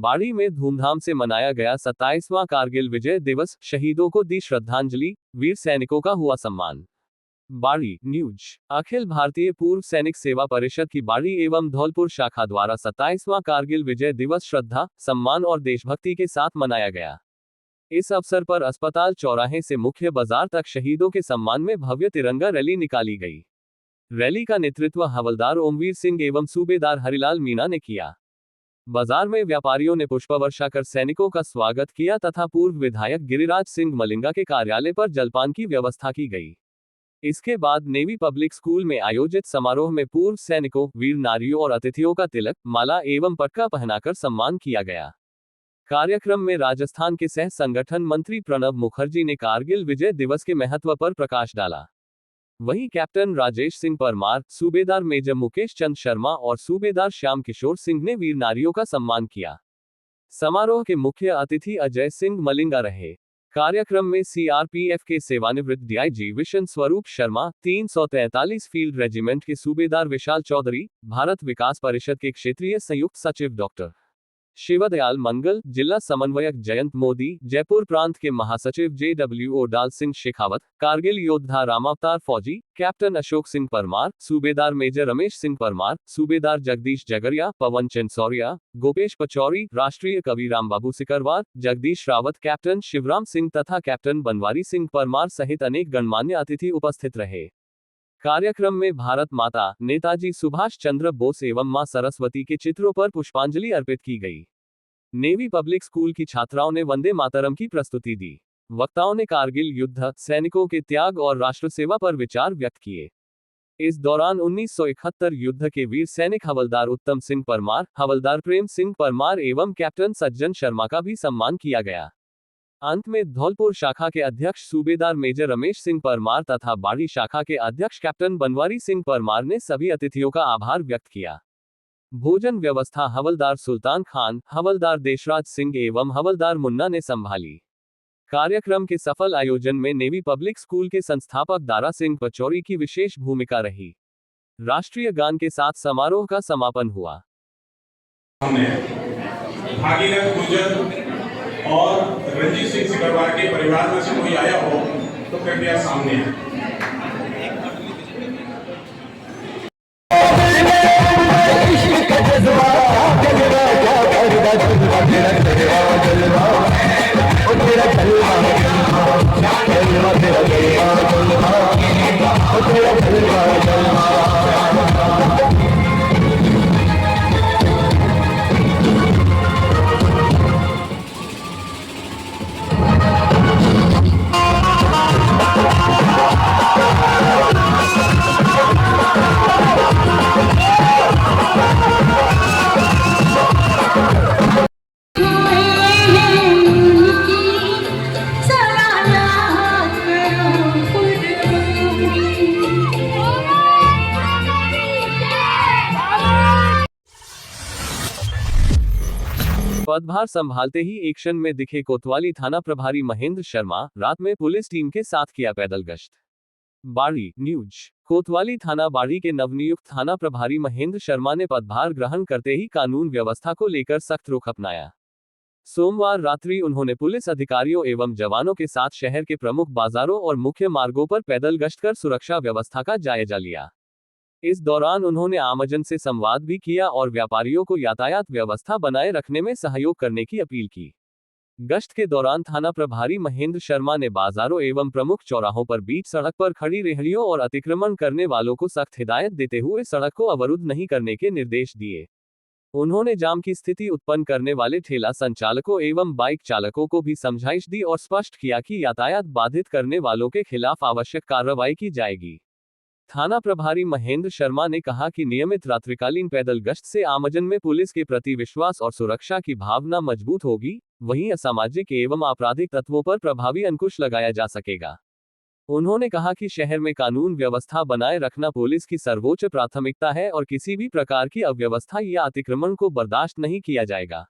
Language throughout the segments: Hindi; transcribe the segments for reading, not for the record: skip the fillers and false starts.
बाड़ी में धूमधाम से मनाया गया 27वां कारगिल विजय दिवस, शहीदों को दी श्रद्धांजलि, वीर सैनिकों का हुआ सम्मान। बाड़ी न्यूज। अखिल भारतीय पूर्व सैनिक सेवा परिषद की बाड़ी एवं धौलपुर शाखा द्वारा 27वां कारगिल विजय दिवस श्रद्धा, सम्मान और देशभक्ति के साथ मनाया गया। इस अवसर पर अस्पताल चौराहे से मुख्य बाजार तक शहीदों के सम्मान में भव्य तिरंगा रैली निकाली गई। रैली का नेतृत्व हवलदार ओमवीर सिंह एवं सूबेदार हरिलाल मीणा ने किया। बाजार में व्यापारियों ने पुष्पवर्षा कर सैनिकों का स्वागत किया तथा पूर्व विधायक गिरिराज सिंह मलिंगा के कार्यालय पर जलपान की व्यवस्था की गई। इसके बाद नेवी पब्लिक स्कूल में आयोजित समारोह में पूर्व सैनिकों, वीर नारियों और अतिथियों का तिलक, माला एवं पटका पहनाकर सम्मान किया गया। कार्यक्रम में राजस्थान के सह संगठन मंत्री प्रणब मुखर्जी ने कारगिल विजय दिवस के महत्व पर प्रकाश डाला। वहीं कैप्टन राजेश सिंह परमार, सूबेदार मेजर मुकेश चंद शर्मा और सूबेदार श्याम किशोर सिंह ने वीर नारियों का सम्मान किया। समारोह के मुख्य अतिथि अजय सिंह मलिंगा रहे। कार्यक्रम में सीआरपीएफ के सेवानिवृत्त DIG vision Swaroop Sharma, 343 field regiment के सूबेदार विशाल चौधरी, भारत विकास परिषद के क्षेत्रीय संयुक्त सचिव डॉक्टर शिवदयाल मंगल, जिला समन्वयक जयंत मोदी, जयपुर प्रांत के महासचिव जेडब्ल्यूओ डाल सिंह शेखावत, कारगिल योद्धा रामावतार फौजी, कैप्टन अशोक सिंह परमार, सूबेदार मेजर रमेश सिंह परमार, सूबेदार जगदीश जगरिया, पवन चंदसौरिया, गोपेश पचौरी, राष्ट्रीय कवि रामबाबू सिकरवार, जगदीश रावत, कैप्टन शिवराम सिंह तथा कैप्टन बनवारी सिंह परमार सहित अनेक गणमान्य अतिथि उपस्थित रहे। कार्यक्रम में भारत माता, नेताजी सुभाष चंद्र बोस एवं मां सरस्वती के चित्रों पर पुष्पांजलि अर्पित की गई। नेवी पब्लिक स्कूल की छात्राओं ने वंदे मातरम की प्रस्तुति दी। वक्ताओं ने कारगिल युद्ध, सैनिकों के त्याग और राष्ट्र सेवा पर विचार व्यक्त किए। इस दौरान 1971 युद्ध के वीर सैनिक हवलदार उत्तम सिंह परमार, हवलदार प्रेम सिंह परमार एवं कैप्टन सज्जन शर्मा का भी सम्मान किया गया। अंत में धौलपुर शाखा के अध्यक्ष सूबेदार मेजर रमेश सिंह परमार तथा बाड़ी शाखा के अध्यक्ष कैप्टन बनवारी सिंह परमार ने सभी अतिथियों का आभार व्यक्त किया। भोजन व्यवस्था हवलदार सुल्तान खान, हवलदार देशराज सिंह एवं हवलदार मुन्ना ने संभाली। कार्यक्रम के सफल आयोजन में नेवी पब्लिक स्कूल के संस्थापक दारा सिंह पचौरी की विशेष भूमिका रही। राष्ट्रीय गान के साथ समारोह का समापन हुआ। भागीरथ गुर्जर और रंजीत सिंह सिकरवार के परिवार में से कोई आया हो तो कृपया सामने आए। पदभार संभालते ही एक्शन में दिखे कोतवाली थाना प्रभारी महेंद्र शर्मा, रात में पुलिस टीम के साथ किया पैदल गश्त। बाड़ी न्यूज। कोतवाली थाना बाड़ी के नवनियुक्त थाना प्रभारी महेंद्र शर्मा ने पदभार ग्रहण करते ही कानून व्यवस्था को लेकर सख्त रुख अपनाया। सोमवार रात्रि उन्होंने पुलिस अधिकारियों एवं जवानों के साथ शहर के प्रमुख बाजारों और मुख्य मार्गों पर पैदल गश्त कर सुरक्षा व्यवस्था का जायजा लिया। इस दौरान उन्होंने आमजन से संवाद भी किया और व्यापारियों को यातायात व्यवस्था बनाए रखने में सहयोग करने की अपील की। गश्त के दौरान थाना प्रभारी महेंद्र शर्मा ने बाजारों एवं प्रमुख चौराहों पर बीच सड़क पर खड़ी रेहड़ियों और अतिक्रमण करने वालों को सख्त हिदायत देते हुए सड़क को अवरुद्ध नहीं करने के निर्देश दिए। उन्होंने जाम की स्थिति उत्पन्न करने वाले ठेला संचालकों एवं बाइक चालकों को भी समझाइश दी और स्पष्ट किया कि यातायात बाधित करने वालों के खिलाफ आवश्यक कार्रवाई की जाएगी। थाना प्रभारी महेंद्र शर्मा ने कहा कि नियमित रात्रिकालीन पैदल गश्त से आमजन में पुलिस के प्रति विश्वास और सुरक्षा की भावना मजबूत होगी, वहीं असामाजिक एवं आपराधिक तत्वों पर प्रभावी अंकुश लगाया जा सकेगा। उन्होंने कहा कि शहर में कानून व्यवस्था बनाए रखना पुलिस की सर्वोच्च प्राथमिकता है और किसी भी प्रकार की अव्यवस्था या अतिक्रमण को बर्दाश्त नहीं किया जाएगा।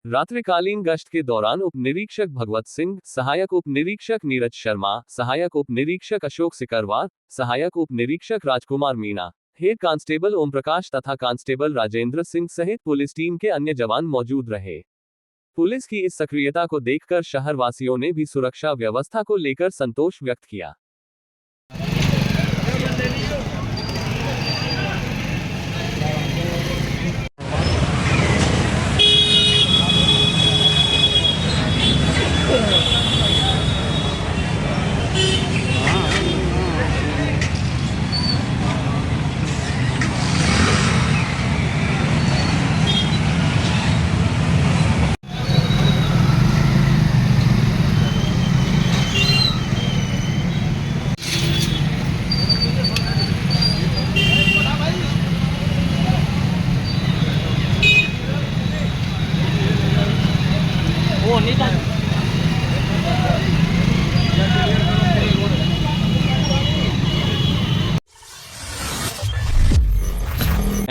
रात्रिकालीन गश्त के दौरान उप निरीक्षक भगवत सिंह, सहायक उप निरीक्षक नीरज शर्मा, सहायक उप निरीक्षक अशोक सिकरवार, सहायक उप निरीक्षक राजकुमार मीणा, हेड कांस्टेबल ओम प्रकाश तथा कांस्टेबल राजेंद्र सिंह सहित पुलिस टीम के अन्य जवान मौजूद रहे। पुलिस की इस सक्रियता को देखकर शहरवासियों ने भी सुरक्षा व्यवस्था को लेकर संतोष व्यक्त किया।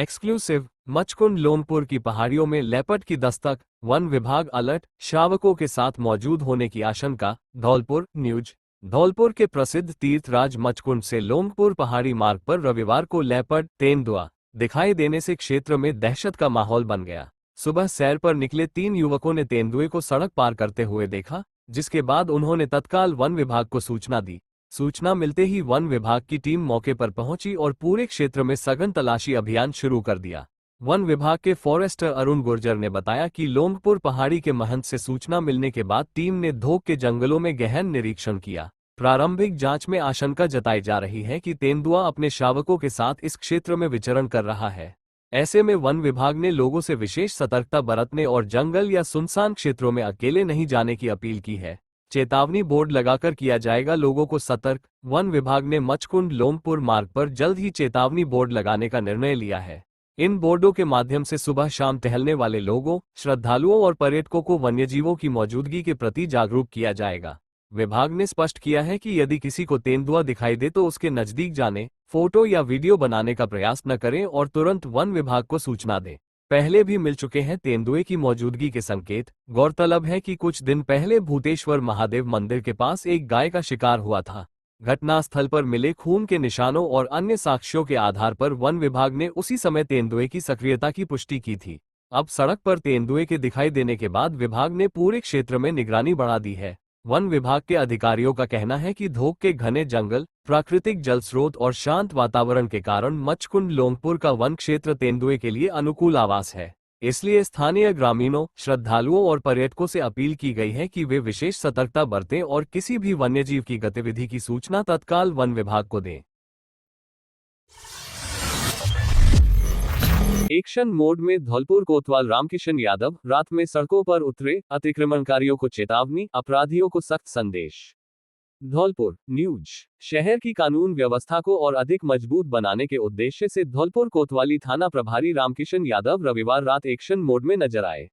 एक्सक्लूसिव। मचकुंड लोमपुर की पहाड़ियों में लेपर्ड की दस्तक, वन विभाग अलर्ट, शावकों के साथ मौजूद होने की आशंका। धौलपुर न्यूज। धौलपुर के प्रसिद्ध तीर्थराज मचकुंड से लोमपुर पहाड़ी मार्ग पर रविवार को लेपर्ड तेंदुआ दिखाई देने से क्षेत्र में दहशत का माहौल बन गया। सुबह सैर पर निकले 3 युवकों ने तेंदुए को सड़क पार करते हुए देखा, जिसके बाद उन्होंने तत्काल वन विभाग को सूचना दी। सूचना मिलते ही वन विभाग की टीम मौके पर पहुंची और पूरे क्षेत्र में सघन तलाशी अभियान शुरू कर दिया। वन विभाग के फॉरेस्टर अरुण गुर्जर ने बताया कि लोमपुर पहाड़ी के महंत से सूचना मिलने के बाद टीम ने धोक के जंगलों में गहन निरीक्षण किया। प्रारंभिक जांच में आशंका जताई जा रही है कि तेंदुआ अपने शावकों के साथ इस क्षेत्र में विचरण कर रहा है। ऐसे में वन विभाग ने लोगों से विशेष सतर्कता बरतने और जंगल या सुनसान क्षेत्रों में अकेले नहीं जाने की अपील की है। चेतावनी बोर्ड लगाकर किया जाएगा लोगों को सतर्क। वन विभाग ने मचकुंड लोमपुर मार्ग पर जल्द ही चेतावनी बोर्ड लगाने का निर्णय लिया है। इन बोर्डों के माध्यम से सुबह शाम टहलने वाले लोगों, श्रद्धालुओं और पर्यटकों को वन्यजीवों की मौजूदगी के प्रति जागरूक किया जाएगा। विभाग ने स्पष्ट किया है कि यदि किसी को तेंदुआ दिखाई दे तो उसके नजदीक जाने, फोटो या वीडियो बनाने का प्रयास न करें और तुरंत वन विभाग को सूचना दें। पहले भी मिल चुके हैं तेंदुए की मौजूदगी के संकेत। गौरतलब है कि कुछ दिन पहले भूतेश्वर महादेव मंदिर के पास एक गाय का शिकार हुआ था। घटनास्थल पर मिले खून के निशानों और अन्य साक्ष्यों के आधार पर वन विभाग ने उसी समय तेंदुए की सक्रियता की पुष्टि की थी। अब सड़क पर तेंदुए के दिखाई देने के बाद विभाग ने पूरे क्षेत्र में निगरानी बढ़ा दी है। वन विभाग के अधिकारियों का कहना है कि धोक के घने जंगल, प्राकृतिक जल स्रोत और शांत वातावरण के कारण मचकुंड लोमपुर का वन क्षेत्र तेंदुए के लिए अनुकूल आवास है। इसलिए स्थानीय ग्रामीणों, श्रद्धालुओं और पर्यटकों से अपील की गई है कि वे विशेष सतर्कता बरतें और किसी भी वन्यजीव की गतिविधि की सूचना तत्काल वन विभाग को दें। एक्शन मोड में धौलपुर कोतवाल रामकिशन यादव रात में सड़कों पर उतरे, अतिक्रमणकारियों को चेतावनी, अपराधियों को सख्त संदेश। धौलपुर न्यूज। शहर की कानून व्यवस्था को और अधिक मजबूत बनाने के उद्देश्य से धौलपुर कोतवाली थाना प्रभारी रामकिशन यादव रविवार रात एक्शन मोड में नजर आए।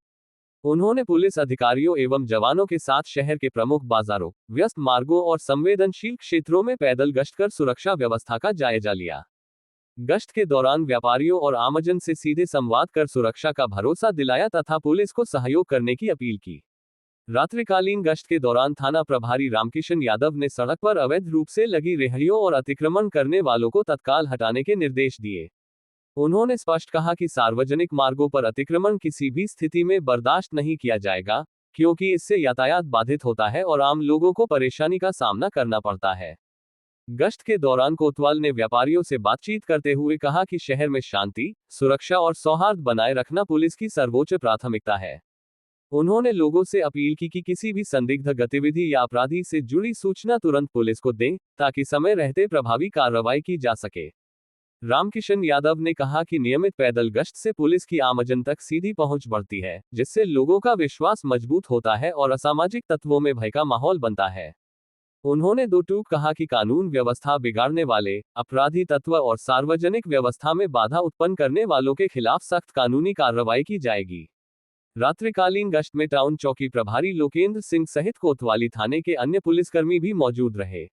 उन्होंने पुलिस अधिकारियों एवं जवानों के साथ शहर के प्रमुख बाजारों, व्यस्त मार्गों और संवेदनशील क्षेत्रों में पैदल गश्त कर सुरक्षा व्यवस्था का जायजा लिया। गश्त के दौरान व्यापारियों और आमजन से सीधे संवाद कर सुरक्षा का भरोसा दिलाया तथा पुलिस को सहयोग करने की अपील की। रात्रिकालीन गश्त के दौरान थाना प्रभारी रामकिशन यादव ने सड़क पर अवैध रूप से लगी रेहड़ियों और अतिक्रमण करने वालों को तत्काल हटाने के निर्देश दिए। उन्होंने स्पष्ट कहा कि सार्वजनिक मार्गों पर अतिक्रमण किसी भी स्थिति में बर्दाश्त नहीं किया जाएगा, क्योंकि इससे यातायात बाधित होता है और आम लोगों को परेशानी का सामना करना पड़ता है। गश्त के दौरान कोतवाल ने व्यापारियों से बातचीत करते हुए कहा कि शहर में शांति, सुरक्षा और सौहार्द बनाए रखना पुलिस की सर्वोच्च प्राथमिकता है। उन्होंने लोगों से अपील की कि किसी भी संदिग्ध गतिविधि या अपराधी से जुड़ी सूचना तुरंत पुलिस को दें, ताकि समय रहते प्रभावी कार्रवाई की जा सके। रामकिशन यादव ने कहा कि नियमित पैदल गश्त से पुलिस की आमजन तक सीधी पहुंच बढ़ती है, जिससे लोगों का विश्वास मजबूत होता है और असामाजिक तत्वों में भय का माहौल बनता है। उन्होंने दो टूक कहा कि कानून व्यवस्था बिगाड़ने वाले, अपराधी तत्व और सार्वजनिक व्यवस्था में बाधा उत्पन्न करने वालों के खिलाफ सख्त कानूनी कार्रवाई की जाएगी। रात्रिकालीन गश्त में टाउन चौकी प्रभारी लोकेंद्र सिंह सहित कोतवाली थाने के अन्य पुलिसकर्मी भी मौजूद रहे।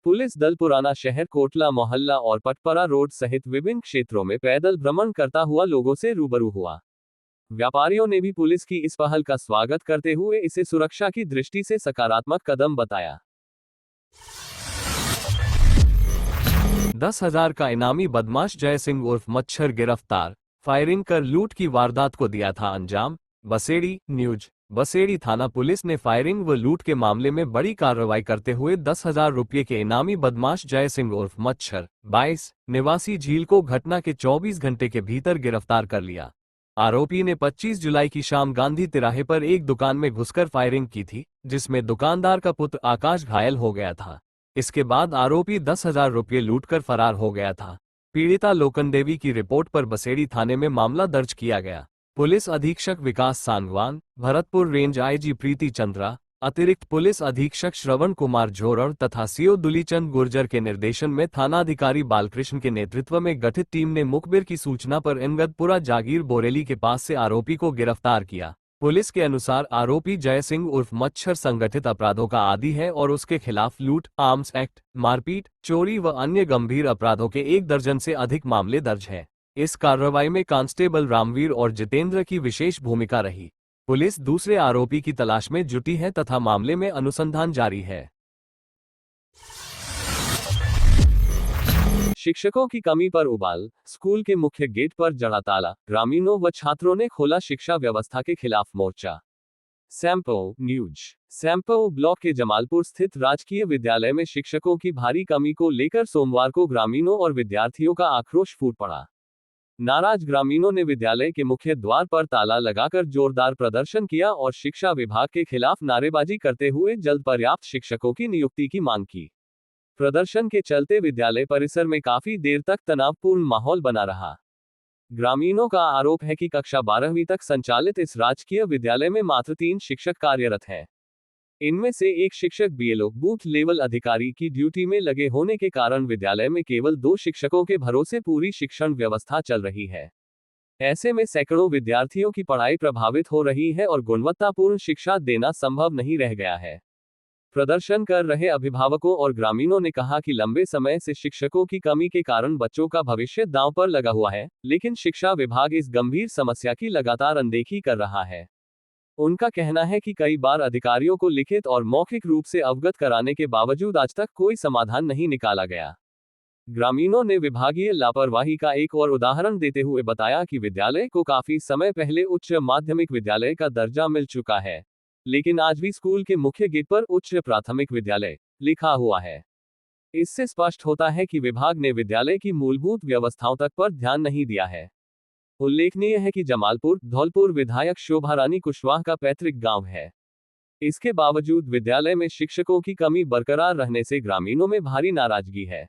पुलिस दल पुराना शहर, कोटला मोहल्ला और पटपरा रोड सहित विभिन्न क्षेत्रों में पैदल भ्रमण करता हुआ लोगों से रूबरू हुआ। व्यापारियों ने भी पुलिस की इस पहल का स्वागत करते हुए इसे सुरक्षा की दृष्टि से सकारात्मक कदम बताया। 10,000 का इनामी बदमाश जय सिंह उर्फ मच्छर गिरफ्तार, फायरिंग कर लूट की वारदात को दिया था अंजाम। बसेड़ी न्यूज। बसेड़ी थाना पुलिस ने फायरिंग व लूट के मामले में बड़ी कार्रवाई करते हुए 10,000 रुपये के इनामी बदमाश जय सिंह उर्फ मच्छर 22 निवासी झील को घटना के 24 घंटे के भीतर गिरफ्तार कर लिया। आरोपी ने 25 जुलाई की शाम गांधी तिराहे पर एक दुकान में घुसकर फायरिंग की थी, जिसमें दुकानदार का पुत्र आकाश घायल हो गया था। इसके बाद आरोपी 10,000 रुपये लूटकर फरार हो गया था। पीड़िता लोकन देवी की रिपोर्ट पर बसेड़ी थाने में मामला दर्ज किया गया। पुलिस अधीक्षक विकास सांगवान, भरतपुर रेंज आईजी प्रीति चंद्रा, अतिरिक्त पुलिस अधीक्षक श्रवण कुमार झोरड़ तथा सीओ दुलीचंद गुर्जर के निर्देशन में थानाधिकारी बालकृष्ण के नेतृत्व में गठित टीम ने मुखबिर की सूचना पर इनगतपुरा जागीर बोरेली के पास से आरोपी को गिरफ्तार किया। पुलिस के अनुसार आरोपी जय सिंह उर्फ मच्छर संगठित अपराधों का आदी है और उसके खिलाफ लूट, आर्म्स एक्ट, मारपीट, चोरी व अन्य गंभीर अपराधों के 1 दर्जन से अधिक मामले दर्ज हैं। इस कार्रवाई में कांस्टेबल रामवीर और जितेंद्र की विशेष भूमिका रही। पुलिस दूसरे आरोपी की तलाश में जुटी है तथा मामले में अनुसंधान जारी है। शिक्षकों की कमी पर उबाल, स्कूल के मुख्य गेट पर जड़ा ताला, ग्रामीणों व छात्रों ने खोला शिक्षा व्यवस्था के खिलाफ मोर्चा। सैंपो न्यूज। सैंपो ब्लॉक के जमालपुर स्थित राजकीय विद्यालय में शिक्षकों की भारी कमी को लेकर सोमवार को ग्रामीणों और विद्यार्थियों का आक्रोश फूट पड़ा। नाराज ग्रामीणों ने विद्यालय के मुख्य द्वार पर ताला लगाकर जोरदार प्रदर्शन किया और शिक्षा विभाग के खिलाफ नारेबाजी करते हुए जल्द पर्याप्त शिक्षकों की नियुक्ति की मांग की। प्रदर्शन के चलते विद्यालय परिसर में काफी देर तक तनावपूर्ण माहौल बना रहा। ग्रामीणों का आरोप है कि कक्षा 12वीं तक संचालित इस राजकीय विद्यालय में मात्र 3 शिक्षक कार्यरत हैं। इनमें से एक शिक्षक बीएलओ बूथ लेवल अधिकारी की ड्यूटी में लगे होने के कारण विद्यालय में केवल 2 शिक्षकों के भरोसे पूरी शिक्षण व्यवस्था चल रही है। ऐसे में सैकड़ों विद्यार्थियों की पढ़ाई प्रभावित हो रही है और गुणवत्तापूर्ण शिक्षा देना संभव नहीं रह गया है। प्रदर्शन कर रहे अभिभावकों और ग्रामीणों ने कहा कि लंबे समय से शिक्षकों की कमी के कारण बच्चों का भविष्य दांव पर लगा हुआ है, लेकिन शिक्षा विभाग इस गंभीर समस्या की लगातार अनदेखी कर रहा है। उनका कहना है कि कई बार अधिकारियों को लिखित और मौखिक रूप से अवगत कराने के बावजूद आज तक कोई समाधान नहीं निकाला गया। ग्रामीणों ने विभागीय लापरवाही का एक और उदाहरण देते हुए बताया कि विद्यालय को काफी समय पहले उच्च माध्यमिक विद्यालय का दर्जा मिल चुका है, लेकिन आज भी स्कूल के मुख्य गेट पर उच्च प्राथमिक विद्यालय लिखा हुआ है। इससे स्पष्ट होता है कि विभाग ने विद्यालय की मूलभूत व्यवस्थाओं तक पर ध्यान नहीं दिया है। उल्लेखनीय है कि जमालपुर धौलपुर विधायक शोभा रानी कुशवाहा का पैतृक गांव है। इसके बावजूद विद्यालय में शिक्षकों की कमी बरकरार रहने से ग्रामीणों में भारी नाराजगी है।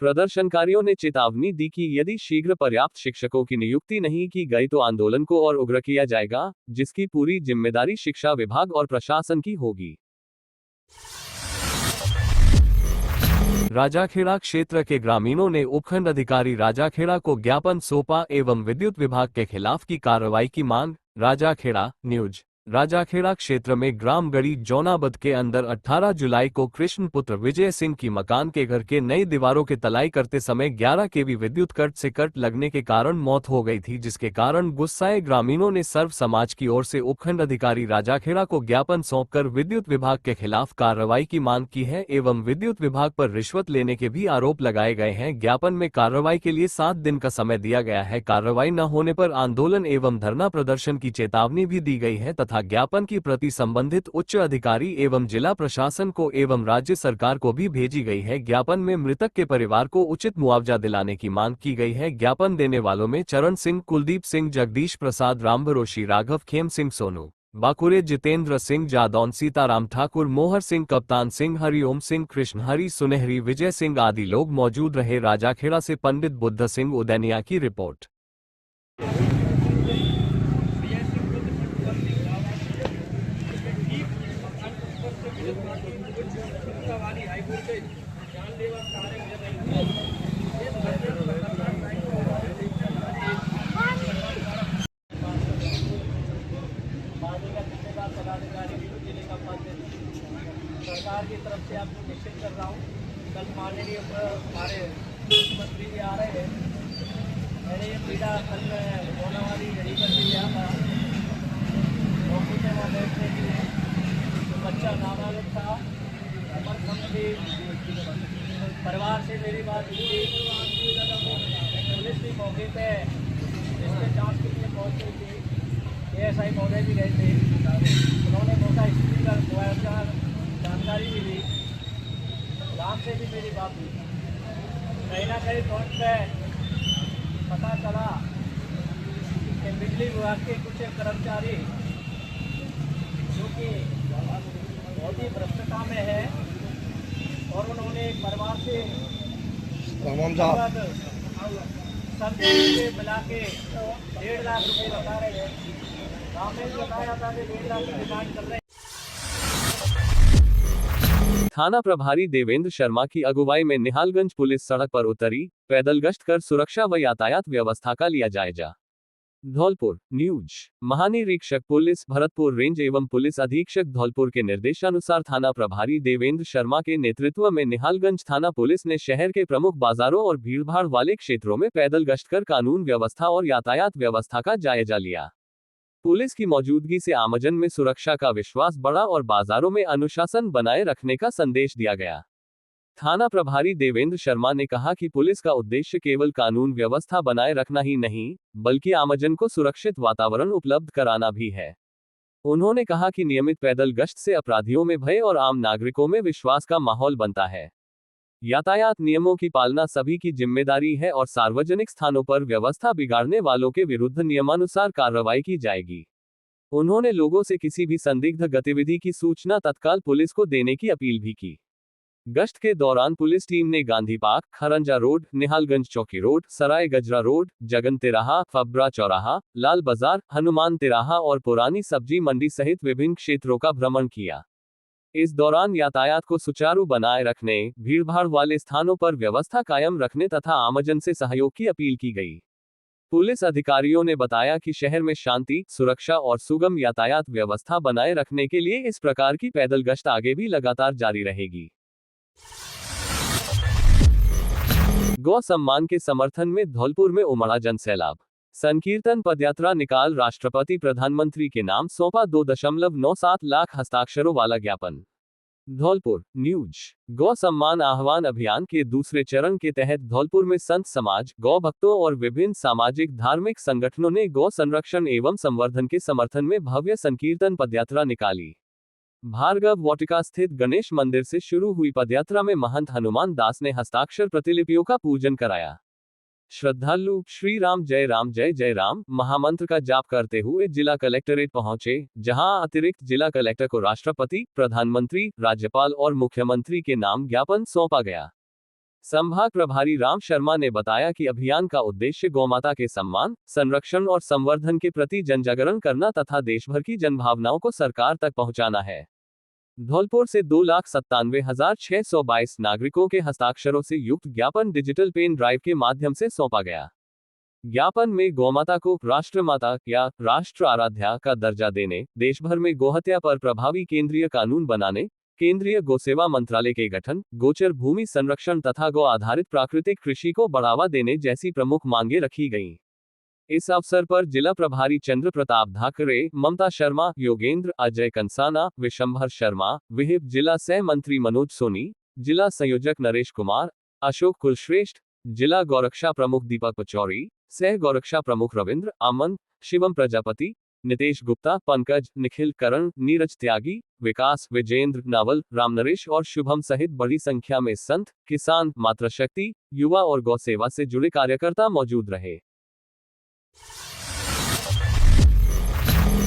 प्रदर्शनकारियों ने चेतावनी दी कि यदि शीघ्र पर्याप्त शिक्षकों की नियुक्ति नहीं की गई तो आंदोलन को और उग्र किया जाएगा, जिसकी पूरी जिम्मेदारी शिक्षा विभाग और प्रशासन की होगी। राजाखेड़ा क्षेत्र के ग्रामीणों ने उपखंड अधिकारी राजाखेड़ा को ज्ञापन सौंपा एवं विद्युत विभाग के खिलाफ की कार्रवाई की मांग। राजाखेड़ा न्यूज। राजाखेड़ा क्षेत्र में ग्राम गड़ी जौनाबद के अंदर 18 जुलाई को कृष्ण पुत्र विजय सिंह की मकान के घर के नई दीवारों के तलाई करते समय 11 केवी विद्युत कट से कट लगने के कारण मौत हो गई थी, जिसके कारण गुस्साए ग्रामीणों ने सर्व समाज की ओर से उपखंड अधिकारी राजाखेड़ा को ज्ञापन सौंपकर विद्युत विभाग के खिलाफ कार्रवाई की मांग की है एवं विद्युत विभाग पर रिश्वत लेने के भी आरोप लगाए गए हैं। ज्ञापन में कार्रवाई के लिए 7 दिन का समय दिया गया है। कार्रवाई न होने पर आंदोलन एवं धरना प्रदर्शन की चेतावनी भी दी गई है तथा ज्ञापन की प्रति संबंधित उच्च अधिकारी एवं जिला प्रशासन को एवं राज्य सरकार को भी भेजी गई है। ज्ञापन में मृतक के परिवार को उचित मुआवजा दिलाने की मांग की गई है। ज्ञापन देने वालों में चरण सिंह, कुलदीप सिंह, जगदीश प्रसाद, रामभरोशी, राघव, खेम सिंह सोनू, बाकुरे, जितेंद्र सिंह, जादौन, सीताराम ठाकुर, मोहर सिंह, कप्तान सिंह, हरिओम सिंह, कृष्ण हरि, सुनहरी, विजय सिंह आदि लोग मौजूद रहे। राजाखेड़ा से पंडित बुद्ध सिंह उदैनिया की रिपोर्ट। सरकार की तरफ से आपको निश्चित कर रहा हूँ, कल माननीय हमारे मुख्यमंत्री जी आ रहे हैं। मैंने ये पीड़ा कल होने वाली घड़ी पर भी लिया था, वहाँ बैठने के लिए तो बच्चा नाबालिग था। परिवार से मेरी बात हुई, पुलिस भी मौके पे इसके जांच के लिए पहुँच गई थी। एएसआई महोदय भी गए थे, उन्होंने मौका स्थिति का मुआवजा जानकारी भी दी, राम से भी मेरी बात हुई। कहीं ना कहीं पहुँच पे पता चला कि बिजली विभाग के कुछ कर्मचारी जो कि बहुत ही भ्रष्टता में है और उन्होंने एक परिवार से सब मिला के 1.5 लाख रुपये बता रहे हैं। राम ने बताया था कि 1.5 लाख की डिमांड कर रहे हैं। थाना प्रभारी देवेंद्र शर्मा की अगुवाई में निहालगंज पुलिस सड़क पर उतरी, पैदल गश्त कर सुरक्षा व यातायात व्यवस्था का लिया जायजा। धौलपुर न्यूज। महानिरीक्षक पुलिस भरतपुर रेंज एवं पुलिस अधीक्षक धौलपुर के निर्देशानुसार थाना प्रभारी देवेंद्र शर्मा के नेतृत्व में निहालगंज थाना पुलिस ने शहर के प्रमुख बाजारों और भीड़भाड़ वाले क्षेत्रों में पैदल गश्त कर कानून व्यवस्था और यातायात व्यवस्था का जायजा लिया। पुलिस की मौजूदगी से आमजन में सुरक्षा का विश्वास बढ़ा और बाजारों में अनुशासन बनाए रखने का संदेश दिया गया। थाना प्रभारी देवेंद्र शर्मा ने कहा कि पुलिस का उद्देश्य केवल कानून व्यवस्था बनाए रखना ही नहीं, बल्कि आमजन को सुरक्षित वातावरण उपलब्ध कराना भी है। उन्होंने कहा कि नियमित पैदल गश्त से अपराधियों में भय और आम नागरिकों में विश्वास का माहौल बनता है। यातायात नियमों की पालना सभी की जिम्मेदारी है और सार्वजनिक स्थानों पर व्यवस्था बिगाड़ने वालों के विरुद्ध नियमानुसार कार्रवाई की जाएगी। उन्होंने लोगों से किसी भी संदिग्ध गतिविधि की सूचना तत्काल पुलिस को देने की अपील भी की। गश्त के दौरान पुलिस टीम ने गांधी पार्क, खरंजा रोड, निहालगंज चौकी रोड, सराय गजरा रोड, जगन तिराहा, फब्रा चौराहा, लाल बाजार, हनुमान तिराहा और पुरानी सब्जी मंडी सहित विभिन्न क्षेत्रों का भ्रमण किया। इस दौरान यातायात को सुचारू बनाए रखने, भीड़भाड़ वाले स्थानों पर व्यवस्था कायम रखने तथा आमजन से सहयोग की अपील की गई। पुलिस अधिकारियों ने बताया कि शहर में शांति, सुरक्षा और सुगम यातायात व्यवस्था बनाए रखने के लिए इस प्रकार की पैदल गश्त आगे भी लगातार जारी रहेगी। गौ सम्मान के समर्थन में धौलपुर में उमड़ा जनसैलाब। संकीर्तन पदयात्रा निकाल राष्ट्रपति प्रधानमंत्री के नाम सौंपा 2.97 लाख हस्ताक्षरों वाला ज्ञापन। धौलपुर न्यूज। गौ सम्मान आह्वान अभियान के दूसरे चरण के तहत धौलपुर में संत समाज, गौ भक्तों और विभिन्न सामाजिक धार्मिक संगठनों ने गौ संरक्षण एवं संवर्धन के समर्थन में भव्य संकीर्तन पदयात्रा निकाली। भार्गव वाटिका स्थित गणेश मंदिर से शुरू हुई पदयात्रा में महंत हनुमान दास ने हस्ताक्षर प्रतिलिपियों का पूजन कराया। श्रद्धालु श्री राम जय जय राम महामंत्र का जाप करते हुए जिला कलेक्टरेट पहुंचे, जहां अतिरिक्त जिला कलेक्टर को राष्ट्रपति, प्रधानमंत्री, राज्यपाल और मुख्यमंत्री के नाम ज्ञापन सौंपा गया। संभाग प्रभारी राम शर्मा ने बताया कि अभियान का उद्देश्य गौमाता के सम्मान, संरक्षण और संवर्धन के प्रति जनजागरण करना तथा देशभर की जनभावनाओं को सरकार तक पहुंचाना है। धौलपुर से 2,97,622 नागरिकों के हस्ताक्षरों से युक्त ज्ञापन डिजिटल पेन ड्राइव के माध्यम से सौंपा गया। ज्ञापन में गौमाता को राष्ट्रमाता या राष्ट्र आराध्या का दर्जा देने, देशभर में गोहत्या पर प्रभावी केंद्रीय कानून बनाने, केंद्रीय गोसेवा मंत्रालय के गठन, गोचर भूमि संरक्षण तथा गौ आधारित प्राकृतिक कृषि को बढ़ावा देने जैसी प्रमुख मांगे रखी गईं। इस अवसर पर जिला प्रभारी चंद्र प्रताप धाकरे, ममता शर्मा, योगेंद्र, अजय कंसाना, विशंभर शर्मा, विहिप जिला सह मंत्री मनोज सोनी, जिला संयोजक नरेश कुमार, अशोक कुलश्रेष्ठ, जिला गौरक्षा प्रमुख दीपक पचौरी, सह गौरक्षा प्रमुख रविंद्र, अमन, शिवम प्रजापति, नितेश गुप्ता, पंकज, निखिल, करण, नीरज त्यागी, विकास, विजेंद्र, नावल, रामनरेश और शुभम सहित बड़ी संख्या में संत, किसान, मातृशक्ति, युवा और गौ सेवा से जुड़े कार्यकर्ता मौजूद रहे।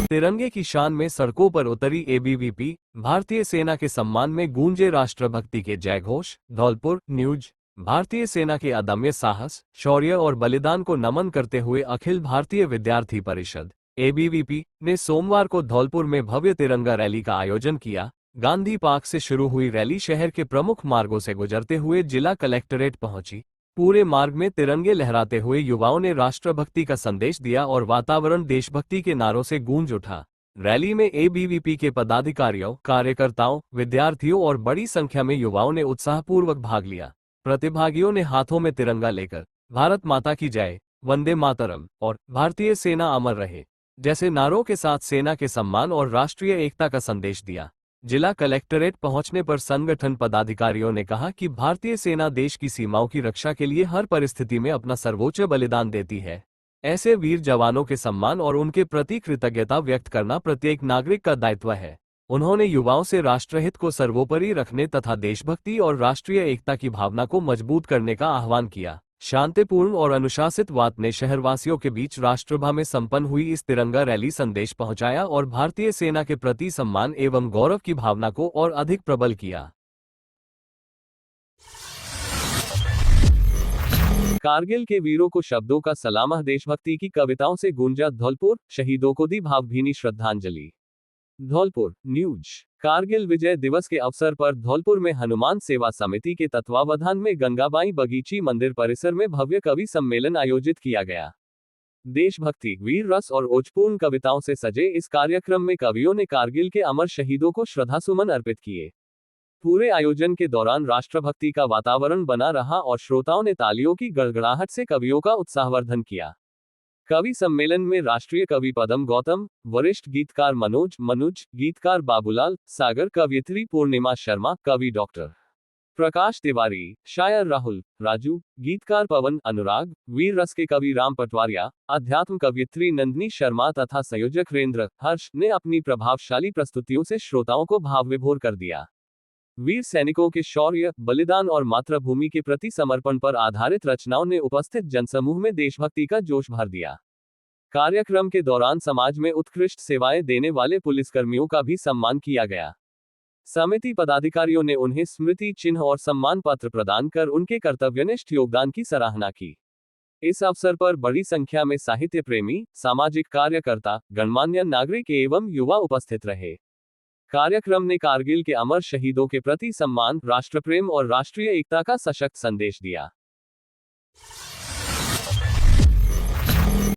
तिरंगे की शान में सड़कों पर उतरी एबीवीपी, भारतीय सेना के सम्मान में गूंजे राष्ट्रभक्ति के जयघोष। धौलपुर न्यूज। भारतीय सेना के अदम्य साहस, शौर्य और बलिदान को नमन करते हुए अखिल भारतीय विद्यार्थी परिषद एबीवीपी ने सोमवार को धौलपुर में भव्य तिरंगा रैली का आयोजन किया। गांधी पार्क से शुरू हुई रैली शहर के प्रमुख मार्गों से गुजरते हुए जिला कलेक्टरेट पहुंची। पूरे मार्ग में तिरंगे लहराते हुए युवाओं ने राष्ट्रभक्ति का संदेश दिया और वातावरण देशभक्ति के नारों से गूंज उठा। रैली में एबीवीपी के पदाधिकारियों, कार्यकर्ताओं, विद्यार्थियों और बड़ी संख्या में युवाओं ने उत्साहपूर्वक भाग लिया। प्रतिभागियों ने हाथों में तिरंगा लेकर भारत माता की जय, वंदे मातरम और भारतीय सेना अमर रहे जैसे नारों के साथ सेना के सम्मान और राष्ट्रीय एकता का संदेश दिया। जिला कलेक्टरेट पहुंचने पर संगठन पदाधिकारियों ने कहा कि भारतीय सेना देश की सीमाओं की रक्षा के लिए हर परिस्थिति में अपना सर्वोच्च बलिदान देती है। ऐसे वीर जवानों के सम्मान और उनके प्रति कृतज्ञता व्यक्त करना प्रत्येक नागरिक का दायित्व है। उन्होंने युवाओं से राष्ट्रहित को सर्वोपरि रखने तथा देशभक्ति और राष्ट्रीय एकता की भावना को मजबूत करने का आह्वान किया। शांतिपूर्ण और अनुशासित वात ने शहरवासियों के बीच राष्ट्रसभा में संपन्न हुई इस तिरंगा रैली संदेश पहुंचाया और भारतीय सेना के प्रति सम्मान एवं गौरव की भावना को और अधिक प्रबल किया। कारगिल के वीरों को शब्दों का सलाम, देशभक्ति की कविताओं से गूंजा धौलपुर, शहीदों को दी भावभीनी श्रद्धांजलि। धौलपुर न्यूज। कारगिल विजय दिवस के अवसर पर धौलपुर में हनुमान सेवा समिति के तत्वावधान में गंगाबाई बगीची मंदिर परिसर में भव्य कवि सम्मेलन आयोजित किया गया। देशभक्ति, वीर रस और ओजपूर्ण कविताओं से सजे इस कार्यक्रम में कवियों ने कारगिल के अमर शहीदों को श्रद्धासुमन अर्पित किए। पूरे आयोजन के दौरान राष्ट्रभक्ति का वातावरण बना रहा और श्रोताओं ने तालियों की गड़गड़ाहट से कवियों का उत्साहवर्धन किया। कवि सम्मेलन में राष्ट्रीय कवि पदम गौतम, वरिष्ठ गीतकार मनोज, गीतकार बाबूलाल सागर, कवयित्री पूर्णिमा शर्मा, कवि डॉक्टर प्रकाश तिवारी, शायर राहुल राजू, गीतकार पवन अनुराग, वीर रस के कवि राम पटवारिया, अध्यात्म कवयित्री नंदिनी शर्मा तथा संयोजक रेंद्र हर्ष ने अपनी प्रभावशाली प्रस्तुतियों से श्रोताओं को भावविभोर कर दिया। वीर सैनिकों के शौर्य, बलिदान और मातृभूमि के प्रति समर्पण पर आधारित रचनाओं ने उपस्थित जनसमूह में देशभक्ति का जोश भर दिया। कार्यक्रम के दौरान समाज में उत्कृष्ट सेवाएं देने वाले पुलिसकर्मियों का भी सम्मान किया गया। समिति पदाधिकारियों ने उन्हें स्मृति चिन्ह और सम्मान पत्र प्रदान कर उनके कर्तव्यनिष्ठ योगदान की सराहना की। इस अवसर पर बड़ी संख्या में साहित्य प्रेमी, सामाजिक कार्यकर्ता, गणमान्य नागरिक एवं युवा उपस्थित रहे। कार्यक्रम ने कारगिल के अमर शहीदों के प्रति सम्मान, राष्ट्रप्रेम और राष्ट्रीय एकता का सशक्त संदेश दिया।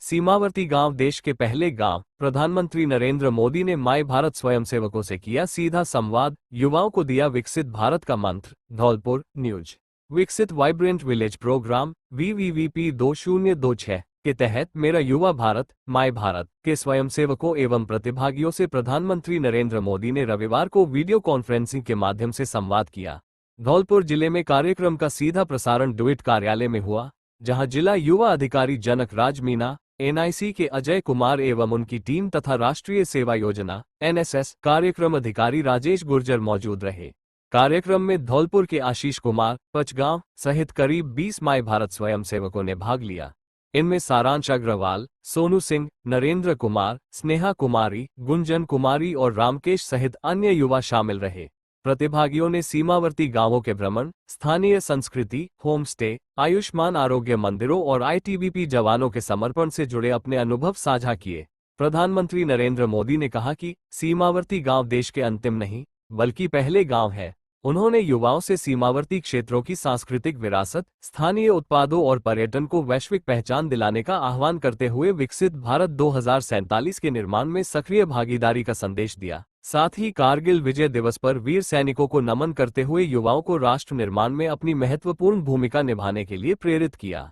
सीमावर्ती गांव देश के पहले गांव। प्रधानमंत्री नरेंद्र मोदी ने माय भारत स्वयंसेवकों से किया सीधा संवाद, युवाओं को दिया विकसित भारत का मंत्र। धौलपुर न्यूज। विकसित वाइब्रेंट विलेज प्रोग्राम VVVP 2026 के तहत मेरा युवा भारत, माय भारत के स्वयंसेवकों एवं प्रतिभागियों से प्रधानमंत्री नरेंद्र मोदी ने रविवार को वीडियो कॉन्फ्रेंसिंग के माध्यम से संवाद किया। धौलपुर जिले में कार्यक्रम का सीधा प्रसारण डुइट कार्यालय में हुआ, जहां जिला युवा अधिकारी जनक राज मीना, NIC के अजय कुमार एवं उनकी टीम तथा राष्ट्रीय सेवा योजना NSS कार्यक्रम अधिकारी राजेश गुर्जर मौजूद रहे। कार्यक्रम में धौलपुर के आशीष कुमार, पचगांव सहित करीब 20 माय भारत स्वयंसेवकों ने भाग लिया। इनमें सारांश अग्रवाल, सोनू सिंह, नरेंद्र कुमार, स्नेहा कुमारी, गुंजन कुमारी और रामकेश सहित अन्य युवा शामिल रहे। प्रतिभागियों ने सीमावर्ती गांवों के भ्रमण, स्थानीय संस्कृति, होम स्टे, आयुष्मान आरोग्य मंदिरों और ITBP जवानों के समर्पण से जुड़े अपने अनुभव साझा किए। प्रधानमंत्री नरेंद्र मोदी ने कहा कि सीमावर्ती गांव देश के अंतिम नहीं, बल्कि पहले गांव है। उन्होंने युवाओं से सीमावर्ती क्षेत्रों की सांस्कृतिक विरासत, स्थानीय उत्पादों और पर्यटन को वैश्विक पहचान दिलाने का आह्वान करते हुए विकसित भारत 2047 के निर्माण में सक्रिय भागीदारी का संदेश दिया। साथ ही कारगिल विजय दिवस पर वीर सैनिकों को नमन करते हुए युवाओं को राष्ट्र निर्माण में अपनी महत्वपूर्ण भूमिका निभाने के लिए प्रेरित किया।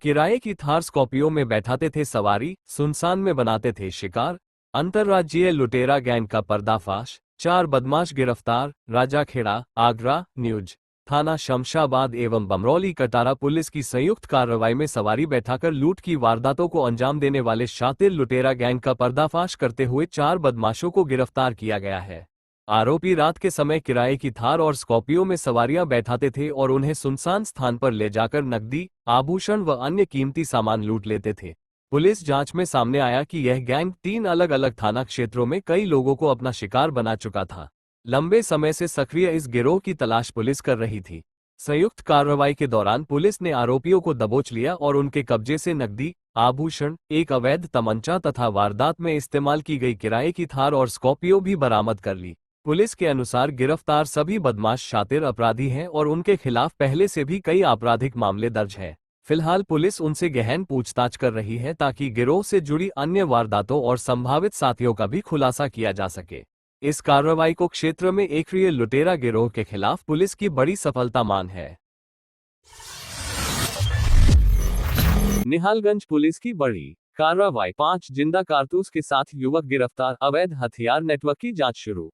किराए की थार स्कॉर्पियो में बैठाते थे सवारी, सुनसान में बनाते थे शिकार। अंतर्राज्यीय लुटेरा गैंग का पर्दाफाश, 4 बदमाश गिरफ्तार। राजाखेड़ा, आगरा न्यूज। थाना शमशाबाद एवं बमरौली कटारा पुलिस की संयुक्त कार्रवाई में सवारी बैठाकर लूट की वारदातों को अंजाम देने वाले शातिर लुटेरा गैंग का पर्दाफाश करते हुए 4 बदमाशों को गिरफ्तार किया गया है। आरोपी रात के समय किराए की थार और स्कॉर्पियो में सवारियां बैठाते थे और उन्हें सुनसान स्थान पर ले जाकर नकदी, आभूषण व अन्य कीमती सामान लूट लेते थे। पुलिस जांच में सामने आया कि यह गैंग 3 अलग अलग थाना क्षेत्रों में कई लोगों को अपना शिकार बना चुका था। लंबे समय से सक्रिय इस गिरोह की तलाश पुलिस कर रही थी। संयुक्त कार्रवाई के दौरान पुलिस ने आरोपियों को दबोच लिया और उनके कब्जे से नकदी, आभूषण, एक अवैध तमंचा तथा वारदात में इस्तेमाल की गई किराए की थार और स्कॉर्पियो भी बरामद कर ली। पुलिस के अनुसार गिरफ्तार सभी बदमाश शातिर अपराधी हैं और उनके खिलाफ पहले से भी कई आपराधिक मामले दर्ज हैं। फिलहाल पुलिस उनसे गहन पूछताछ कर रही है ताकि गिरोह से जुड़ी अन्य वारदातों और संभावित साथियों का भी खुलासा किया जा सके। इस कार्रवाई को क्षेत्र में एक्रिय लुटेरा गिरोह के खिलाफ पुलिस की बड़ी सफलता मान है। निहालगंज पुलिस की बड़ी कार्रवाई, 5 जिंदा कारतूस के साथ युवक गिरफ्तार, अवैध हथियार नेटवर्क की जांच शुरू।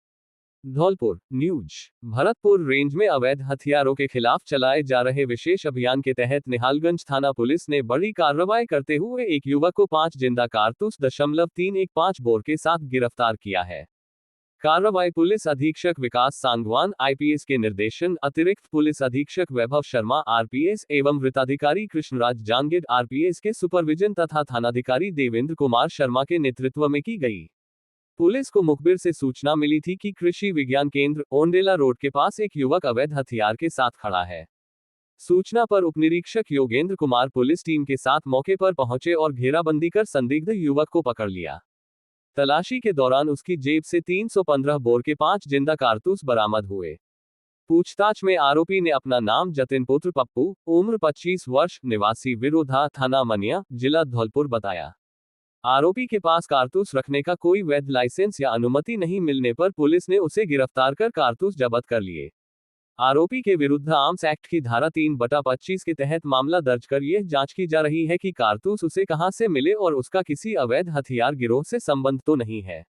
धौलपुर न्यूज। भरतपुर रेंज में अवैध हथियारों के खिलाफ चलाए जा रहे विशेष अभियान के तहत निहालगंज थाना पुलिस ने बड़ी कार्रवाई करते हुए एक युवक को 5 जिंदा कारतूस 315 बोर के साथ गिरफ्तार किया है। कार्रवाई पुलिस अधीक्षक विकास सांगवान आईपीएस के निर्देशन, अतिरिक्त पुलिस अधीक्षक वैभव शर्मा आरपीएस एवं वृत्ताधिकारी कृष्णराज जांगिड आरपीएस के सुपरविजन तथा थानाधिकारी देवेंद्र कुमार शर्मा के नेतृत्व में की गई। पुलिस को मुखबिर से सूचना मिली थी कि कृषि विज्ञान केंद्र ओंडेला रोड के पास एक युवक अवैध हथियार के साथ खड़ा है। सूचना पर उपनिरीक्षक योगेंद्र कुमार पुलिस टीम के साथ मौके पर पहुंचे और घेराबंदी कर संदिग्ध युवक को पकड़ लिया। तलाशी के दौरान उसकी जेब से 315 बोर के 5 जिंदा कारतूस बरामद हुए। पूछताछ में आरोपी ने अपना नाम जतिन पुत्र पप्पू, उम्र 25 वर्ष, निवासी विरोधा, थाना मनिया, जिला धौलपुर बताया। आरोपी के पास कारतूस रखने का कोई वैध लाइसेंस या अनुमति नहीं मिलने पर पुलिस ने उसे गिरफ्तार कर कारतूस जब्त कर लिए। आरोपी के विरुद्ध आर्म्स एक्ट की धारा 3/25 के तहत मामला दर्ज कर यह जांच की जा रही है कि कारतूस उसे कहां से मिले और उसका किसी अवैध हथियार गिरोह से संबंध तो नहीं है।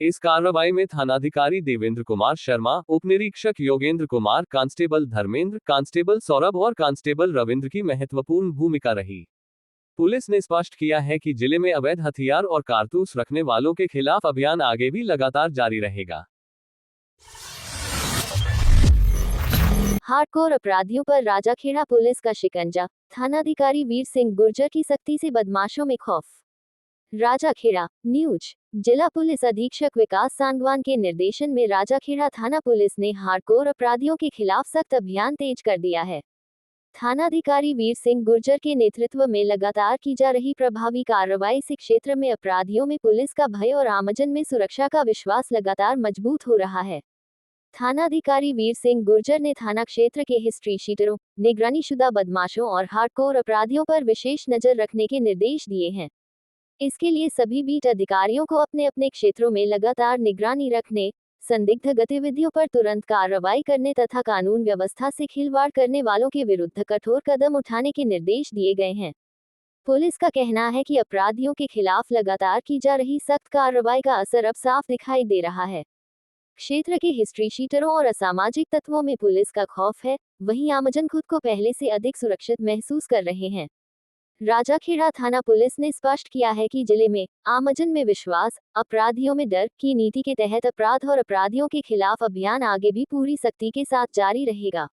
इस कार्रवाई में थानाधिकारी देवेंद्र कुमार शर्मा, उपनिरीक्षक योगेंद्र कुमार, कांस्टेबल धर्मेंद्र, कांस्टेबल सौरभ और कांस्टेबल रविंद्र की महत्वपूर्ण भूमिका रही। पुलिस ने स्पष्ट किया है कि जिले में अवैध हथियार और कारतूस रखने वालों के खिलाफ अभियान आगे भी लगातार जारी रहेगा। हार्डकोर अपराधियों पर राजाखेड़ा पुलिस का शिकंजा, थानाधिकारी वीर सिंह गुर्जर की सख्ती से बदमाशों में खौफ। राजाखेड़ा न्यूज। जिला पुलिस अधीक्षक विकास सांगवान के निर्देशन में राजाखेड़ा थाना पुलिस ने हार्डकोर अपराधियों के खिलाफ सख्त अभियान तेज कर दिया है। थानाधिकारी वीर सिंह गुर्जर के नेतृत्व में लगातार की जा रही प्रभावी कार्रवाई से क्षेत्र में अपराधियों में पुलिस का भय और आमजन में सुरक्षा का विश्वास लगातार मजबूत हो रहा है। थानाधिकारी वीर सिंह गुर्जर ने थाना क्षेत्र के हिस्ट्री शीटरों, निगरानीशुदा बदमाशों और हार्डकोर अपराधियों पर विशेष नजर रखने के निर्देश दिए हैं। इसके लिए सभी बीट अधिकारियों को अपने अपने क्षेत्रों में लगातार निगरानी रखने, संदिग्ध गतिविधियों पर तुरंत कार्रवाई करने तथा कानून व्यवस्था से खिलवाड़ करने वालों के विरुद्ध कठोर कदम उठाने के निर्देश दिए गए हैं। पुलिस का कहना है कि अपराधियों के खिलाफ लगातार की जा रही सख्त कार्रवाई का असर अब साफ दिखाई दे रहा है। क्षेत्र के हिस्ट्री शीटरों और असामाजिक तत्वों में पुलिस का खौफ है, वहीं आमजन खुद को पहले से अधिक सुरक्षित महसूस कर रहे हैं। राजाखेड़ा थाना पुलिस ने स्पष्ट किया है कि जिले में आमजन में विश्वास, अपराधियों में डर की नीति के तहत अपराध और अपराधियों के खिलाफ अभियान आगे भी पूरी सख्ती के साथ जारी रहेगा।